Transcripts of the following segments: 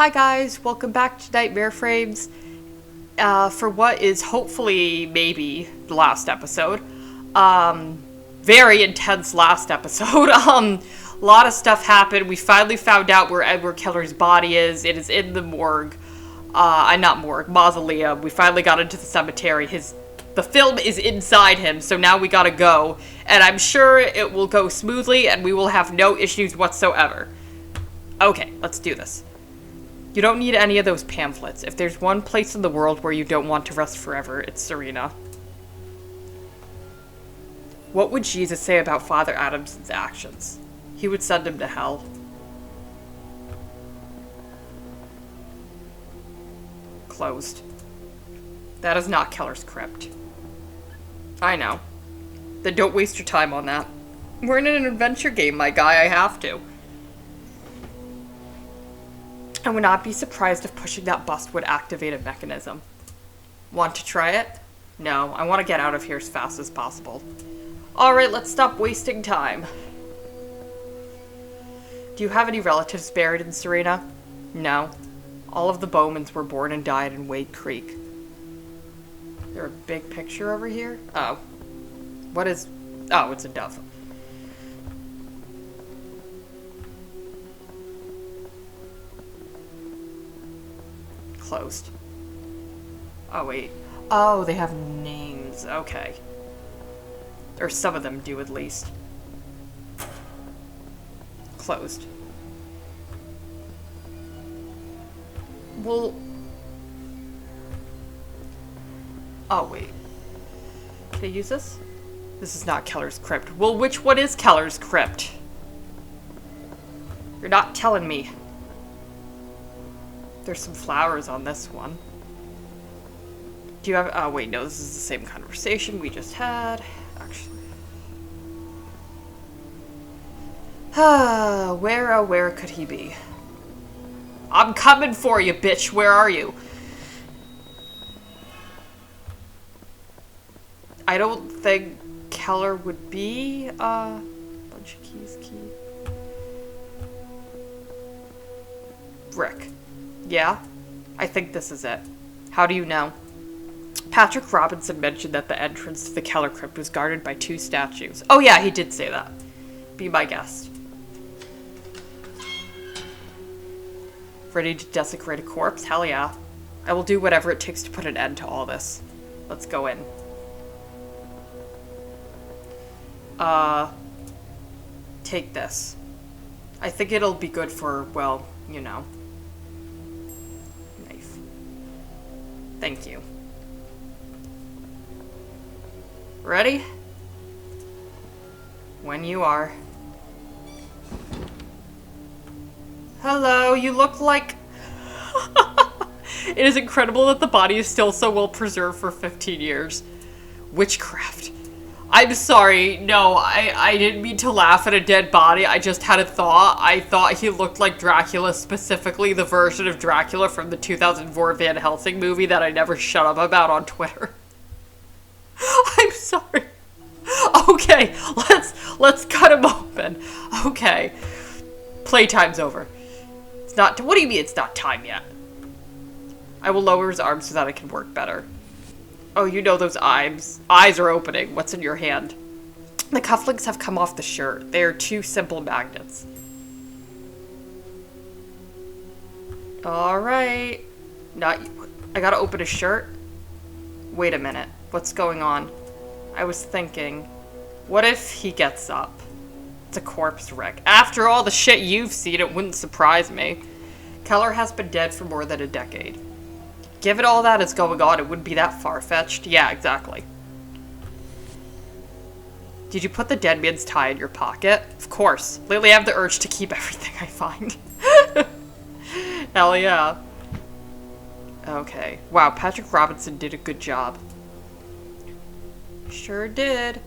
Hi guys, welcome back to Nightmare Frames for what is hopefully maybe the last episode. Very intense last episode. A lot of stuff happened. We finally found out where Edward Keller's body is. It is in the morgue. Not morgue, mausoleum. We finally got into the cemetery. The film is inside him, so now we gotta go. And I'm sure it will go smoothly and we will have no issues whatsoever. Okay, let's do this. You don't need any of those pamphlets. If there's one place in the world where you don't want to rest forever, it's Serena. What would Jesus say about Father Adamson's actions? He would send him to hell. Closed. That is not Keller's crypt. I know. Then don't waste your time on that. We're in an adventure game, my guy. I have to. I would not be surprised if pushing that bust would activate a mechanism. Want to try it? No, I want to get out of here as fast as possible. Alright, let's stop wasting time. Do you have any relatives buried in Serena? No. All of the Bowmans were born and died in Wade Creek. Is there a big picture over here? Oh. What is... Oh, it's a dove. Closed. Oh, wait. Oh, they have names. Okay. Or some of them do, at least. Closed. Well... Oh, wait. Can I use this? This is not Keller's crypt. Well, which one is Keller's crypt? You're not telling me. There's some flowers on this one. Do you have... Oh, wait, no, this is the same conversation we just had. Actually. Where could he be? I'm coming for you, bitch. Where are you? I don't think Keller would be, bunch of keys, key. Rick. Yeah? I think this is it. How do you know? Patrick Robinson mentioned that the entrance to the Keller crypt was guarded by 2 statues. Oh yeah, he did say that. Be my guest. Ready to desecrate a corpse? Hell yeah. I will do whatever it takes to put an end to all this. Let's go in. Take this. I think it'll be good for, well, you know. Knife. Thank you. Ready? When you are. Hello, you look like... It is incredible that the body is still so well preserved for 15 years. Witchcraft. I'm sorry, no, I didn't mean to laugh at a dead body, I just had a thought. I thought he looked like Dracula, specifically the version of Dracula from the 2004 Van Helsing movie that I never shut up about on Twitter. I'm sorry. Okay, let's cut him open. Okay. Playtime's over. It's not, what do you mean it's not time yet? I will lower his arms so that I can work better. Oh, you know those eyes are opening. What's in your hand? The cufflinks have come off the shirt. They are 2 simple magnets. Alright. I gotta open a shirt? Wait a minute. What's going on? I was thinking, what if he gets up? It's a corpse, Rick. After all the shit you've seen, it wouldn't surprise me. Keller has been dead for more than a decade. Given all that is going on, it wouldn't be that far-fetched. Yeah, exactly. Did you put the dead man's tie in your pocket? Of course. Lately I have the urge to keep everything I find. Hell yeah. Okay. Wow, Patrick Robinson did a good job. Sure did.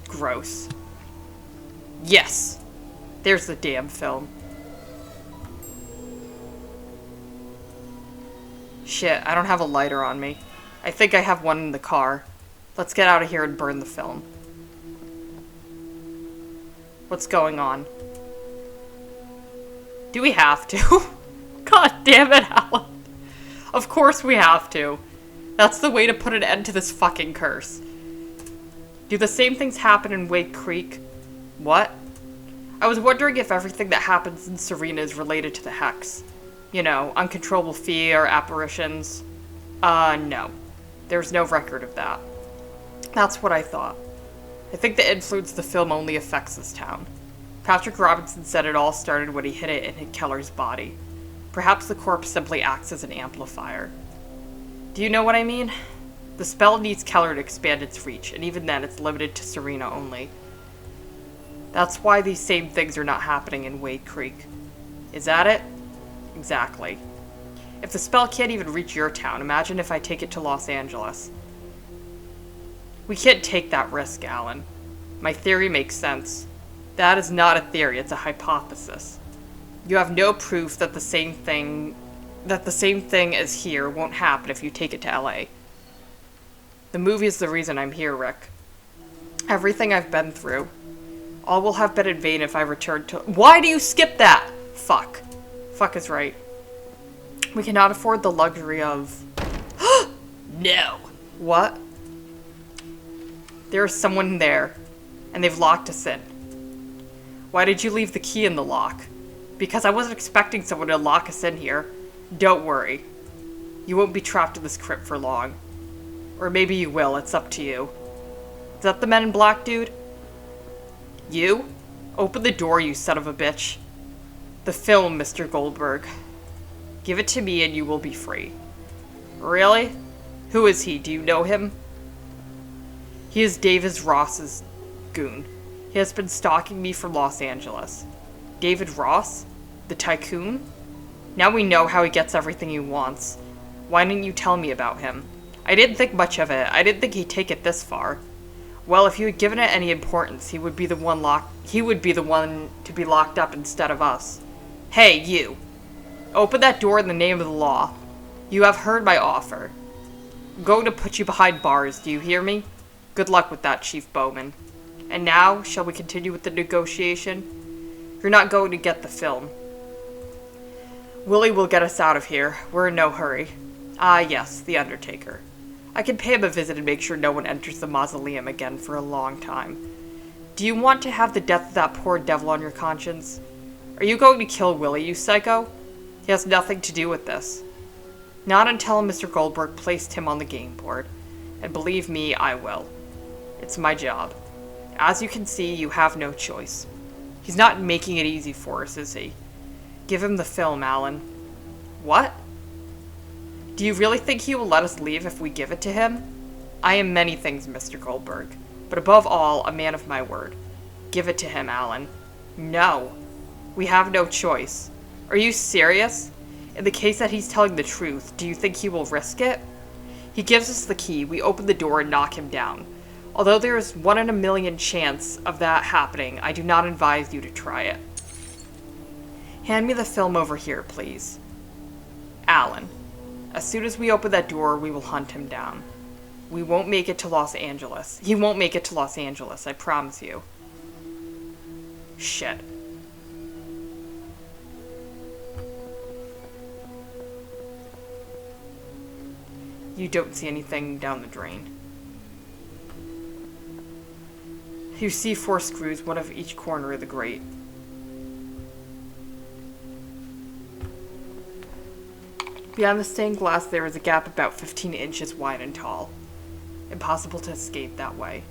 Gross. Yes. There's the damn film. Shit, I don't have a lighter on me. I think I have one in the car. Let's get out of here and burn the film. What's going on? Do we have to? God damn it, Alan. Of course we have to. That's the way to put an end to this fucking curse. Do the same things happen in Wade Creek? What? I was wondering if everything that happens in Serena is related to the Hex. You know, uncontrollable fear, apparitions. No. There's no record of that. That's what I thought. I think the influence of the film only affects this town. Patrick Robinson said it all started when he hid it in Keller's body. Perhaps the corpse simply acts as an amplifier. Do you know what I mean? The spell needs Keller to expand its reach, and even then it's limited to Serena only. That's why these same things are not happening in Wade Creek. Is that it? Exactly. If the spell can't even reach your town, imagine if I take it to Los Angeles. We can't take that risk, Alan. My theory makes sense. That is not a theory, it's a hypothesis. You have no proof that the same thing as here won't happen if you take it to LA. The movie is the reason I'm here, Rick. Everything I've been through. All will have been in vain if I return to— Why do you skip that? Fuck. Fuck is right. We cannot afford the luxury of— No. What? There is someone there, and they've locked us in. Why did you leave the key in the lock? Because I wasn't expecting someone to lock us in here. Don't worry. You won't be trapped in this crypt for long. Or maybe you will, it's up to you. Is that the Men in Black dude? You? Open the door, you son of a bitch. The film, Mr. Goldberg. Give it to me and you will be free. Really? Who is he? Do you know him? He is David Ross's goon. He has been stalking me from Los Angeles. David Ross? The tycoon? Now we know how he gets everything he wants. Why didn't you tell me about him? I didn't think much of it. I didn't think he'd take it this far. Well, if you had given it any importance, he would be the one to be locked up instead of us. Hey, you. Open that door in the name of the law. You have heard my offer. I'm going to put you behind bars, do you hear me? Good luck with that, Chief Bowman. And now, shall we continue with the negotiation? You're not going to get the film. Willie will get us out of here. We're in no hurry. Ah, yes, the Undertaker. I can pay him a visit and make sure no one enters the mausoleum again for a long time. Do you want to have the death of that poor devil on your conscience? Are you going to kill Willie, you psycho? He has nothing to do with this. Not until Mr. Goldberg placed him on the game board. And believe me, I will. It's my job. As you can see, you have no choice. He's not making it easy for us, is he? Give him the film, Alan. What? Do you really think he will let us leave if we give it to him? I am many things, Mr. Goldberg, but above all, a man of my word. Give it to him, Alan. No. We have no choice. Are you serious? In the case that he's telling the truth, do you think he will risk it? He gives us the key, we open the door and knock him down. Although there is 1 in a million chance of that happening, I do not advise you to try it. Hand me the film over here, please. Alan. As soon as we open that door, we will hunt him down. We won't make it to Los Angeles. He won't make it to Los Angeles, I promise you. Shit. You don't see anything down the drain. You see 4 screws, one of each corner of the grate. Beyond the stained glass, there is a gap about 15 inches wide and tall. Impossible to escape that way.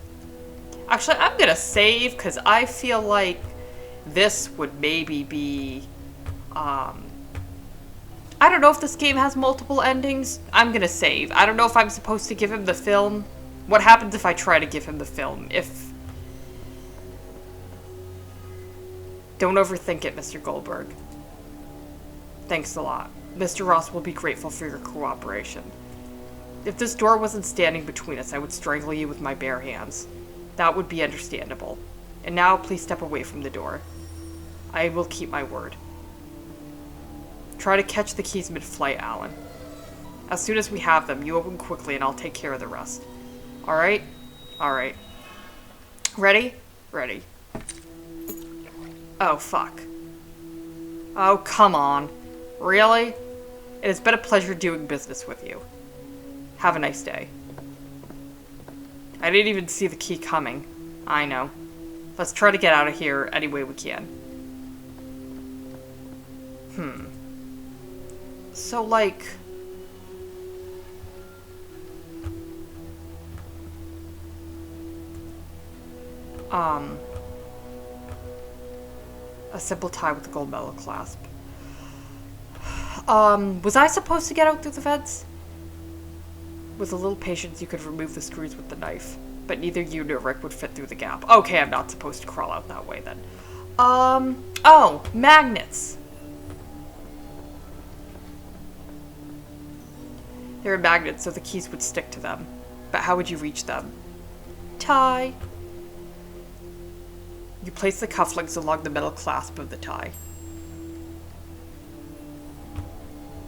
Actually, I'm gonna save, because I feel like this would maybe be, I don't know if this game has multiple endings. I'm gonna save. I don't know if I'm supposed to give him the film. What happens if I try to give him the film? Don't overthink it, Mr. Goldberg. Thanks a lot. Mr. Ross will be grateful for your cooperation. If this door wasn't standing between us, I would strangle you with my bare hands. That would be understandable. And now, please step away from the door. I will keep my word. Try to catch the keys mid-flight, Alan. As soon as we have them, you open quickly and I'll take care of the rest. Alright? Alright. Ready? Ready. Oh, fuck. Oh, come on. Really? It has been a pleasure doing business with you. Have a nice day. I didn't even see the key coming. I know. Let's try to get out of here any way we can. So, like... A simple tie with a gold medal clasp. Was I supposed to get out through the vents? With a little patience, you could remove the screws with the knife. But neither you nor Rick would fit through the gap. Okay, I'm not supposed to crawl out that way then. Oh, magnets. They were magnets, so the keys would stick to them. But how would you reach them? Tie. You place the cufflinks along the metal clasp of the tie.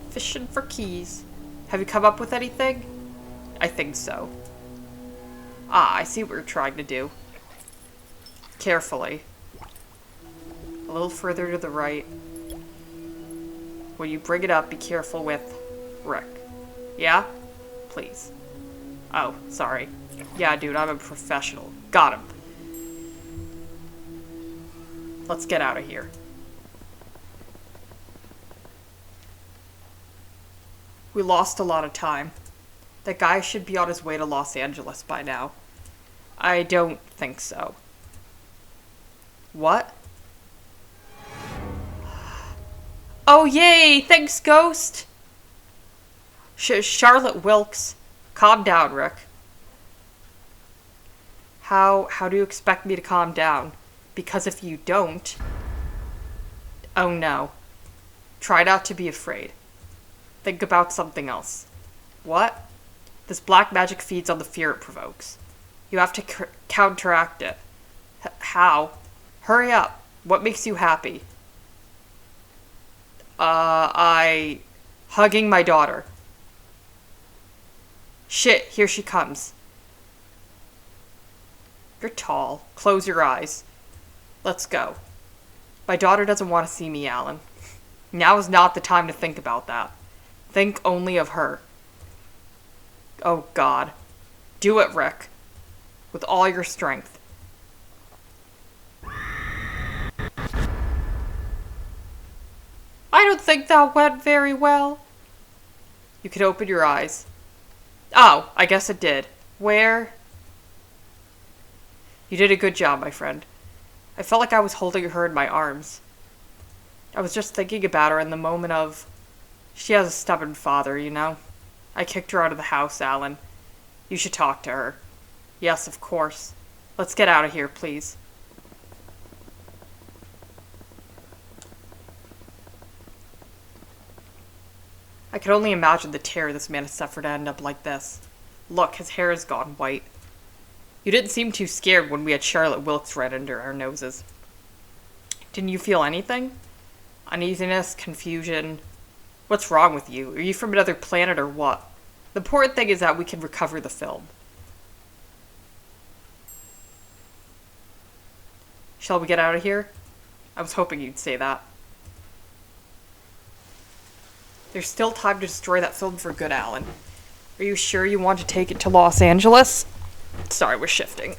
Fishing for keys. Have you come up with anything? I think so. Ah, I see what you're trying to do. Carefully. A little further to the right. When you bring it up, be careful with Rick. Yeah? Please. Oh, sorry. Yeah, dude, I'm a professional. Got him. Let's get out of here. We lost a lot of time. That guy should be on his way to Los Angeles by now. I don't think so. What? Oh, yay! Thanks, Ghost! Charlotte Wilkes. Calm down, Rick. How do you expect me to calm down? Because if you don't... Oh no. Try not to be afraid. Think about something else. What? This black magic feeds on the fear it provokes. You have to counteract it. How? Hurry up. What makes you happy? Hugging my daughter. Shit, here she comes. You're tall. Close your eyes. Let's go. My daughter doesn't want to see me, Alan. Now is not the time to think about that. Think only of her. Oh, God. Do it, Rick. With all your strength. I don't think that went very well. You could open your eyes. Oh, I guess it did. Where? You did a good job, my friend. I felt like I was holding her in my arms. I was just thinking about her in the moment of... She has a stubborn father, you know? I kicked her out of the house, Alan. You should talk to her. Yes, of course. Let's get out of here, please. I could only imagine the terror this man has suffered to end up like this. Look, his hair has gone white. You didn't seem too scared when we had Charlotte Wilkes right under our noses. Didn't you feel anything? Uneasiness, confusion? What's wrong with you? Are you from another planet or what? The important thing is that we can recover the film. Shall we get out of here? I was hoping you'd say that. There's still time to destroy that film for good, Alan. Are you sure you want to take it to Los Angeles? Sorry, we're shifting.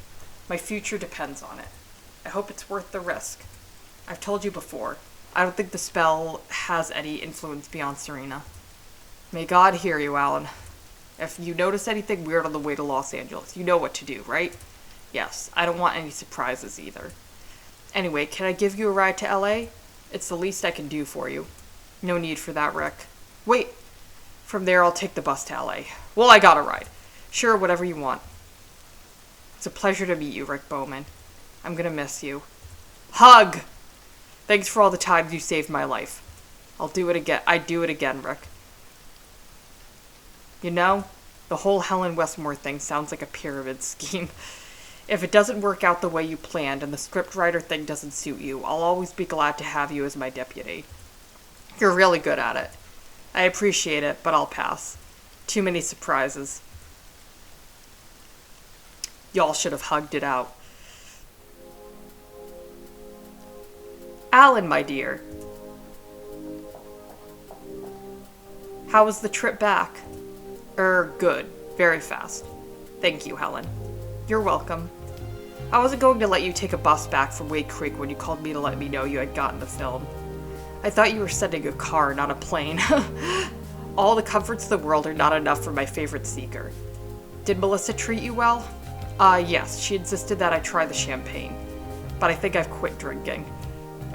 My future depends on it. I hope it's worth the risk. I've told you before, I don't think the spell has any influence beyond Serena. May God hear you, Alan. If you notice anything weird on the way to Los Angeles, you know what to do, right? Yes, I don't want any surprises either. Anyway, can I give you a ride to LA? It's the least I can do for you. No need for that, Rick. Wait. From there, I'll take the bus to LA. Well, I got a ride. Sure, whatever you want. It's a pleasure to meet you, Rick Bowman. I'm gonna miss you. Hug! Thanks for all the times you saved my life. I'd do it again, Rick. You know, the whole Helen Westmore thing sounds like a pyramid scheme. If it doesn't work out the way you planned and the scriptwriter thing doesn't suit you, I'll always be glad to have you as my deputy. You're really good at it. I appreciate it, but I'll pass. Too many surprises. Y'all should have hugged it out. Alan, my dear. How was the trip back? Good. Very fast. Thank you, Helen. You're welcome. I wasn't going to let you take a bus back from Wade Creek when you called me to let me know you had gotten the film. I thought you were sending a car, not a plane. All the comforts of the world are not enough for my favorite seeker. Did Melissa treat you well? Yes, she insisted that I try the champagne. But I think I've quit drinking.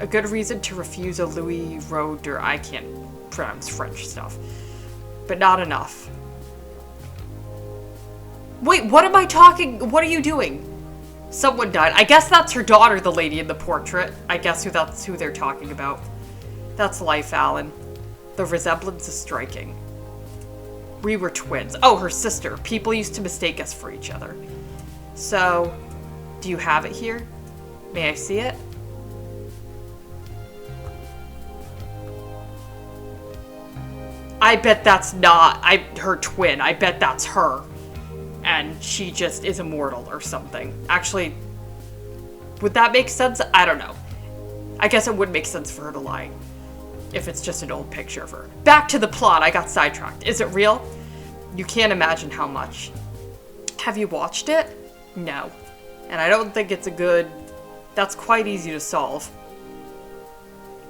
A good reason to refuse a Louis Rode, or I can't pronounce French stuff. But not enough. Wait, what are you doing? Someone died. I guess that's her daughter, the lady in the portrait. I guess that's who they're talking about. That's life, Alan. The resemblance is striking. We were twins. Oh, her sister. People used to mistake us for each other. So, do you have it here? May I see it? I bet that's not her twin. I bet that's her. And she just is immortal or something. Actually, would that make sense? I don't know. I guess it would make sense for her to lie. If it's just an old picture of her. Back to the plot. I got sidetracked. Is it real? You can't imagine how much. Have you watched it? No. And I don't think it's a good... That's quite easy to solve.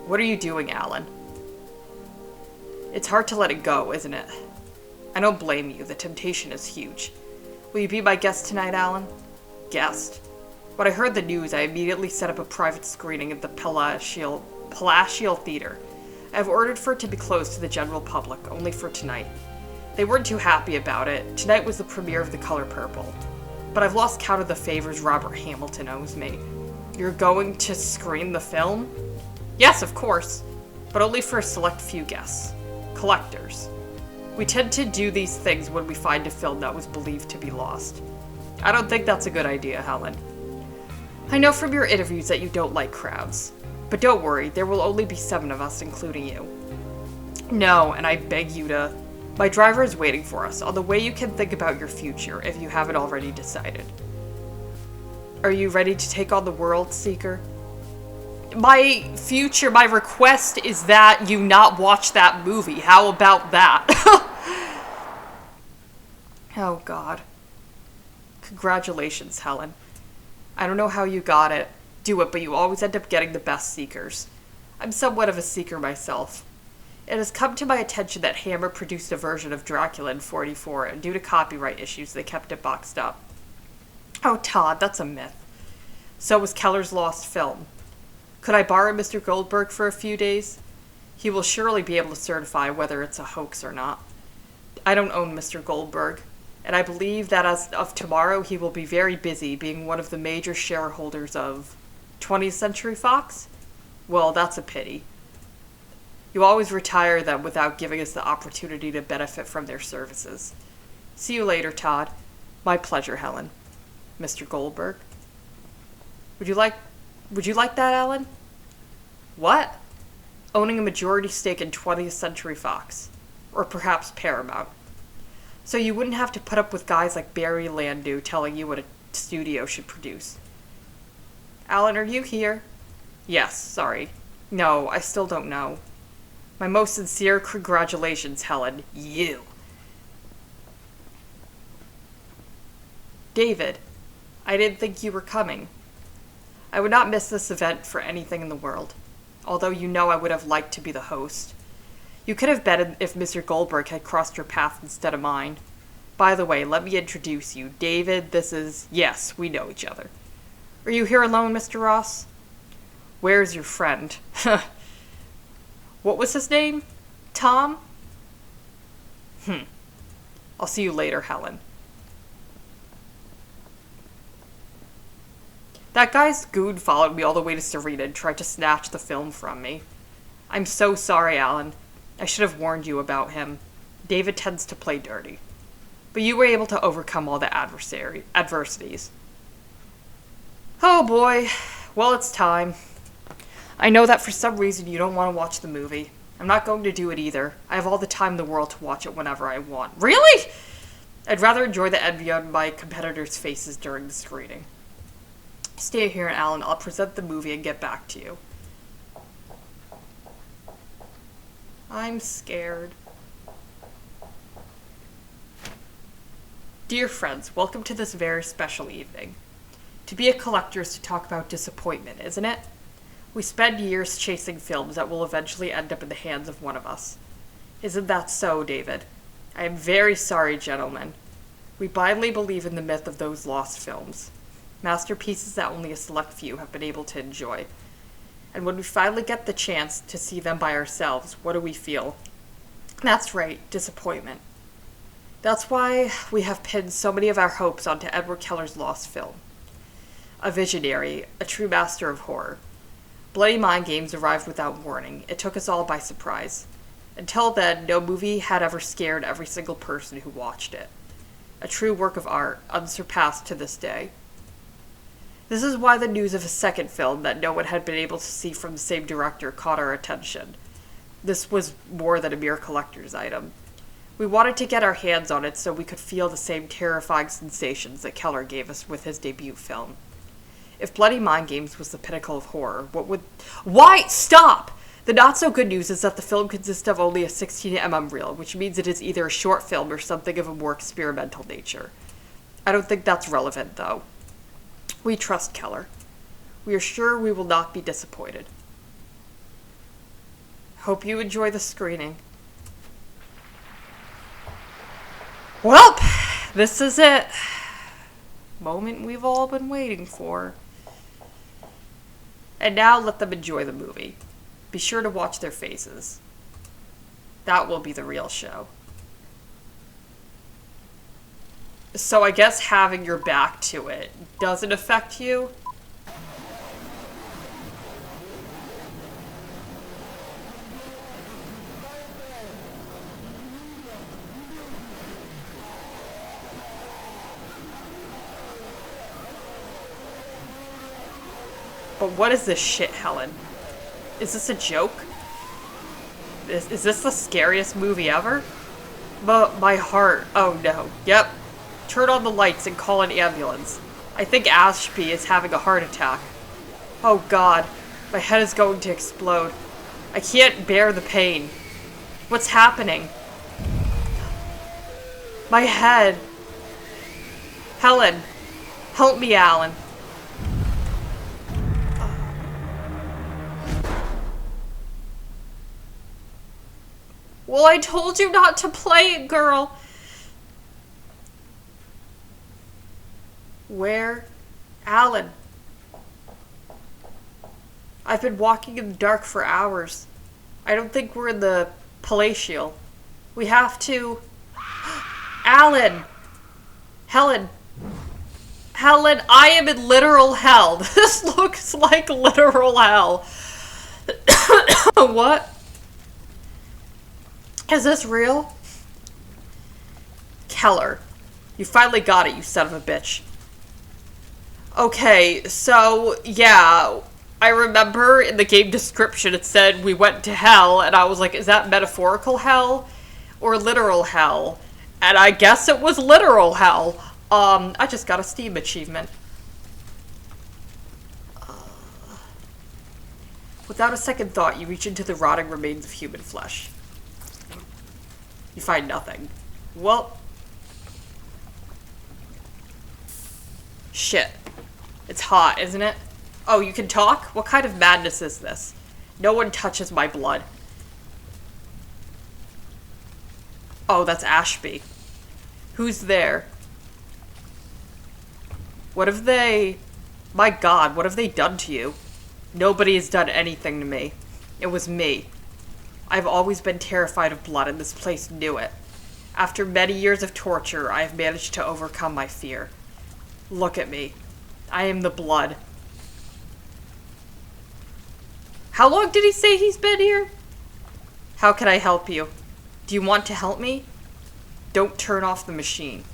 What are you doing, Alan? It's hard to let it go, isn't it? I don't blame you. The temptation is huge. Will you be my guest tonight, Alan? Guest. When I heard the news, I immediately set up a private screening at the Palatial Theater. I have ordered for it to be closed to the general public, only for tonight. They weren't too happy about it. Tonight was the premiere of The Color Purple. But I've lost count of the favors Robert Hamilton owes me. You're going to screen the film? Yes, of course. But only for a select few guests. Collectors. We tend to do these things when we find a film that was believed to be lost. I don't think that's a good idea, Helen. I know from your interviews that you don't like crowds. But don't worry, there will only be 7 of us, including you. No, and I beg you to... My driver is waiting for us. On the way you can think about your future, if you haven't already decided. Are you ready to take on the world, Seeker? My request is that you not watch that movie. How about that? Oh, God. Congratulations, Helen. I don't know how you got it. Do it, but you always end up getting the best seekers. I'm somewhat of a seeker myself. It has come to my attention that Hammer produced a version of Dracula in '44, and due to copyright issues, they kept it boxed up. Oh, Todd, that's a myth. So was Keller's lost film. Could I borrow Mr. Goldberg for a few days? He will surely be able to certify whether it's a hoax or not. I don't own Mr. Goldberg, and I believe that as of tomorrow he will be very busy being one of the major shareholders of 20th Century Fox? Well, that's a pity. You always retire them without giving us the opportunity to benefit from their services. See you later, Todd. My pleasure, Helen. Mr. Goldberg. Would you like that, Alan? What? Owning a majority stake in 20th Century Fox. Or perhaps Paramount. So you wouldn't have to put up with guys like Barry Landau telling you what a studio should produce. Alan, are you here? Yes, sorry. No, I still don't know. My most sincere congratulations, Helen. You. David, I didn't think you were coming. I would not miss this event for anything in the world, although you know I would have liked to be the host. You could have betted if Mr. Goldberg had crossed your path instead of mine. By the way, let me introduce you. David, this is... Yes, we know each other. Are you here alone, Mr. Ross? Where's your friend? What was his name? Tom? I'll see you later, Helen. That guy's goon followed me all the way to Serena and tried to snatch the film from me. I'm so sorry, Alan. I should have warned you about him. David tends to play dirty. But you were able to overcome all the adversities. Oh boy. Well, it's time. I know that for some reason you don't want to watch the movie. I'm not going to do it either. I have all the time in the world to watch it whenever I want. Really? I'd rather enjoy the envy on my competitors' faces during the screening. Stay here, Alan. I'll present the movie and get back to you. I'm scared. Dear friends, welcome to this very special evening. To be a collector is to talk about disappointment, isn't it? We spend years chasing films that will eventually end up in the hands of one of us. Isn't that so, David? I am very sorry, gentlemen. We blindly believe in the myth of those lost films. Masterpieces that only a select few have been able to enjoy. And when we finally get the chance to see them by ourselves, what do we feel? That's right, disappointment. That's why we have pinned so many of our hopes onto Edward Keller's lost film. A visionary, a true master of horror. Bloody Mind Games arrived without warning. It took us all by surprise. Until then, no movie had ever scared every single person who watched it. A true work of art, unsurpassed to this day. This is why the news of a second film that no one had been able to see from the same director caught our attention. This was more than a mere collector's item. We wanted to get our hands on it so we could feel the same terrifying sensations that Keller gave us with his debut film. If Bloody Mind Games was the pinnacle of horror, what would... Why? Stop! The not-so-good news is that the film consists of only a 16mm reel, which means it is either a short film or something of a more experimental nature. I don't think that's relevant, though. We trust Keller. We are sure we will not be disappointed. Hope you enjoy the screening. Well, this is it. Moment we've all been waiting for. And now let them enjoy the movie. Be sure to watch their faces. That will be the real show. So I guess having your back to it doesn't affect you? But what is this shit, Helen? Is this a joke? Is this the scariest movie ever? But my heart. Oh no. Yep. Turn on the lights and call an ambulance. I think Ashby is having a heart attack. Oh god. My head is going to explode. I can't bear the pain. What's happening? My head. Helen. Help me, Alan. Well, I told you not to play it, girl. Where? Alan. I've been walking in the dark for hours. I don't think we're in the palatial. We have to... Alan! Helen! Helen, I am in literal hell. This looks like literal hell. What? Is this real? Keller. You finally got it, you son of a bitch. Okay, so, yeah, I remember in the game description it said we went to hell, and I was like, is that metaphorical hell or literal hell? And I guess it was literal hell. I just got a Steam achievement. Without a second thought, you reach into the rotting remains of human flesh. You find nothing. Well... Shit. It's hot, isn't it? Oh, you can talk? What kind of madness is this? No one touches my blood. Oh, that's Ashby. Who's there? What have they... My god, what have they done to you? Nobody has done anything to me. It was me. I've always been terrified of blood, and this place knew it. After many years of torture, I have managed to overcome my fear. Look at me. I am the blood. How long did he say he's been here? How can I help you? Do you want to help me? Don't turn off the machine.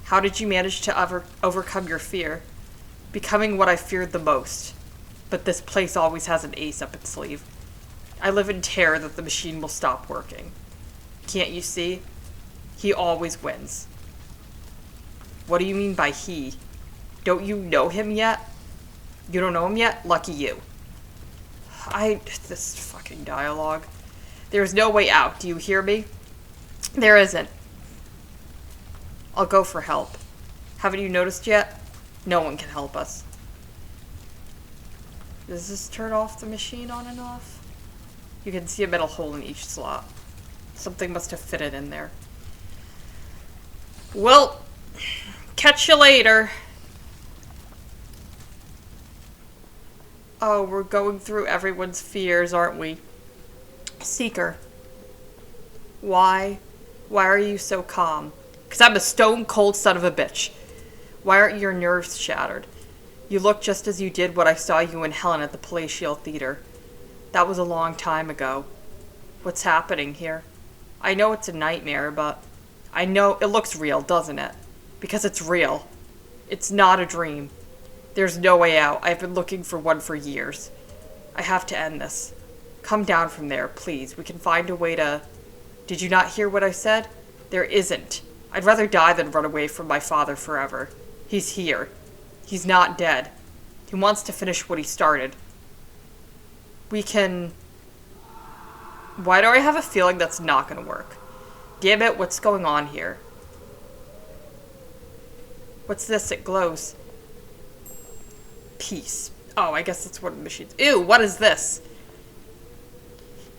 How did you manage to overcome your fear? Becoming what I feared the most. But this place always has an ace up its sleeve. I live in terror that the machine will stop working. Can't you see? He always wins. What do you mean by he? Don't you know him yet? You don't know him yet? Lucky you. This fucking dialogue. There's no way out. Do you hear me? There isn't. I'll go for help. Haven't you noticed yet? No one can help us. Does this turn off the machine on and off? You can see a metal hole in each slot. Something must have fitted in there. Well, catch you later. Oh, we're going through everyone's fears, aren't we? Seeker. Why? Why are you so calm? Because I'm a stone cold son of a bitch. Why aren't your nerves shattered? You look just as you did when I saw you and Helen at the Palatial Theater. That was a long time ago. What's happening here? I know it's a nightmare, but I know it looks real, doesn't it? Because it's real. It's not a dream. There's no way out. I've been looking for one for years. I have to end this. Come down from there, please. We can find a way to... Did you not hear what I said? There isn't. I'd rather die than run away from my father forever. He's here. He's not dead. He wants to finish what he started. We can... Why do I have a feeling that's not going to work? Damn it, what's going on here? What's this? It glows. Peace. Oh, I guess it's one of the machines. Ew, what is this?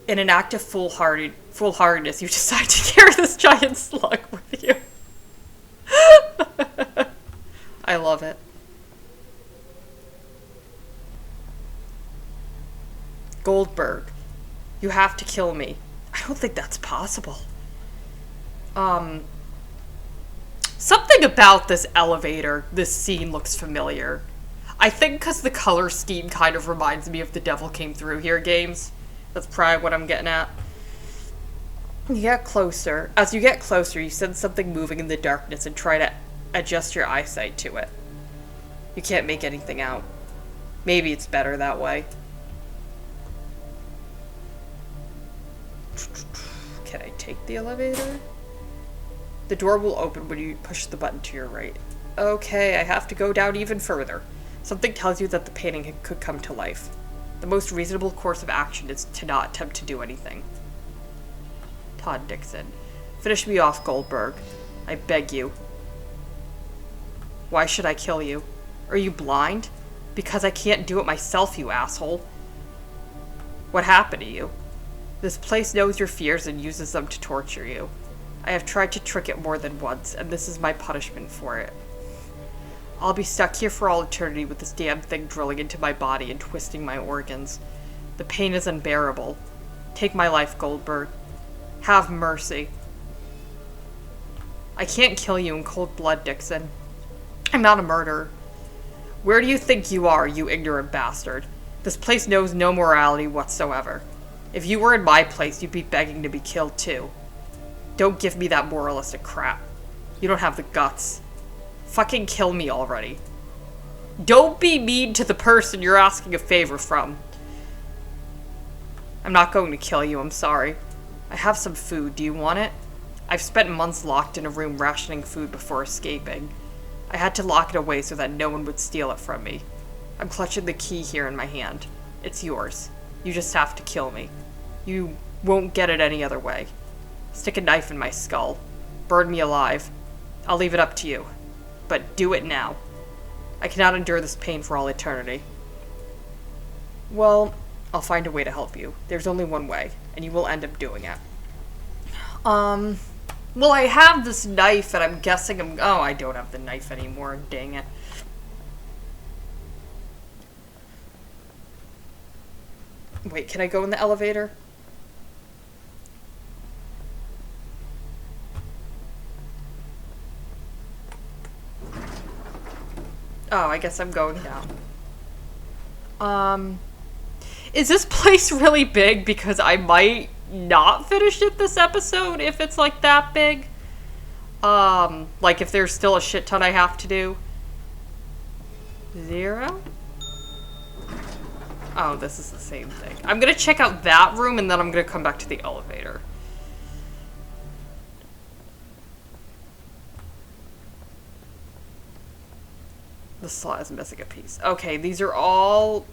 In an act of foolhardiness, you decide to carry this giant slug with you. I love it. Goldberg, you have to kill me. I don't think that's possible. Something about this elevator, this scene looks familiar. I think because the color scheme kind of reminds me of The Devil Came Through Here games. That's probably what I'm getting at. You get closer. As you get closer, you sense something moving in the darkness and try to adjust your eyesight to it. You can't make anything out. Maybe it's better that way. Can I take the elevator? The door will open when you push the button to your right. Okay, I have to go down even further. Something tells you that the painting could come to life. The most reasonable course of action is to not attempt to do anything. Todd Dixon. Finish me off, Goldberg. I beg you. Why should I kill you? Are you blind? Because I can't do it myself, you asshole. What happened to you? This place knows your fears and uses them to torture you. I have tried to trick it more than once, and this is my punishment for it. I'll be stuck here for all eternity with this damn thing drilling into my body and twisting my organs. The pain is unbearable. Take my life, Goldberg. Have mercy. I can't kill you in cold blood, Dixon. I'm not a murderer. Where do you think you are, you ignorant bastard? This place knows no morality whatsoever. If you were in my place, you'd be begging to be killed too. Don't give me that moralistic crap. You don't have the guts. Fucking kill me already. Don't be mean to the person you're asking a favor from. I'm not going to kill you, I'm sorry. I have some food, do you want it? I've spent months locked in a room rationing food before escaping. I had to lock it away so that no one would steal it from me. I'm clutching the key here in my hand. It's yours. You just have to kill me. You won't get it any other way. Stick a knife in my skull. Burn me alive. I'll leave it up to you. But do it now. I cannot endure this pain for all eternity. Well, I'll find a way to help you. There's only one way, and you will end up doing it. Well, I have this knife, and I'm guessing oh, I don't have the knife anymore. Dang it. Wait, can I go in the elevator? Oh, I guess I'm going down. Is this place really big? Because I might not finish it this episode if it's like that big. Like if there's still a shit ton I have to do. 0? Oh, this is the same thing. I'm gonna check out that room and then I'm gonna come back to the elevator. The slot is missing a piece. Okay, these are all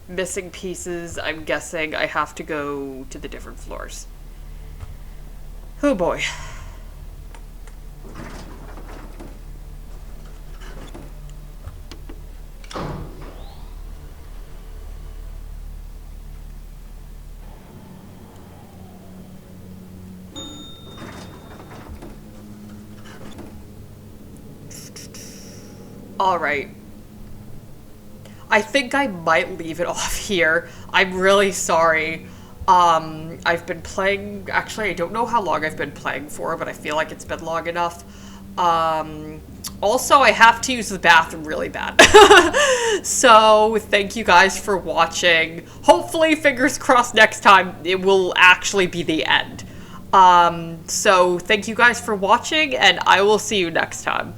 missing pieces. I'm guessing I have to go to the different floors. Oh boy. Alright. I think I might leave it off here. I'm really sorry. I've been playing... Actually, I don't know how long I've been playing for, but I feel like it's been long enough. Also, I have to use the bathroom really bad. So, thank you guys for watching. Hopefully, fingers crossed next time, it will actually be the end. So, thank you guys for watching, and I will see you next time.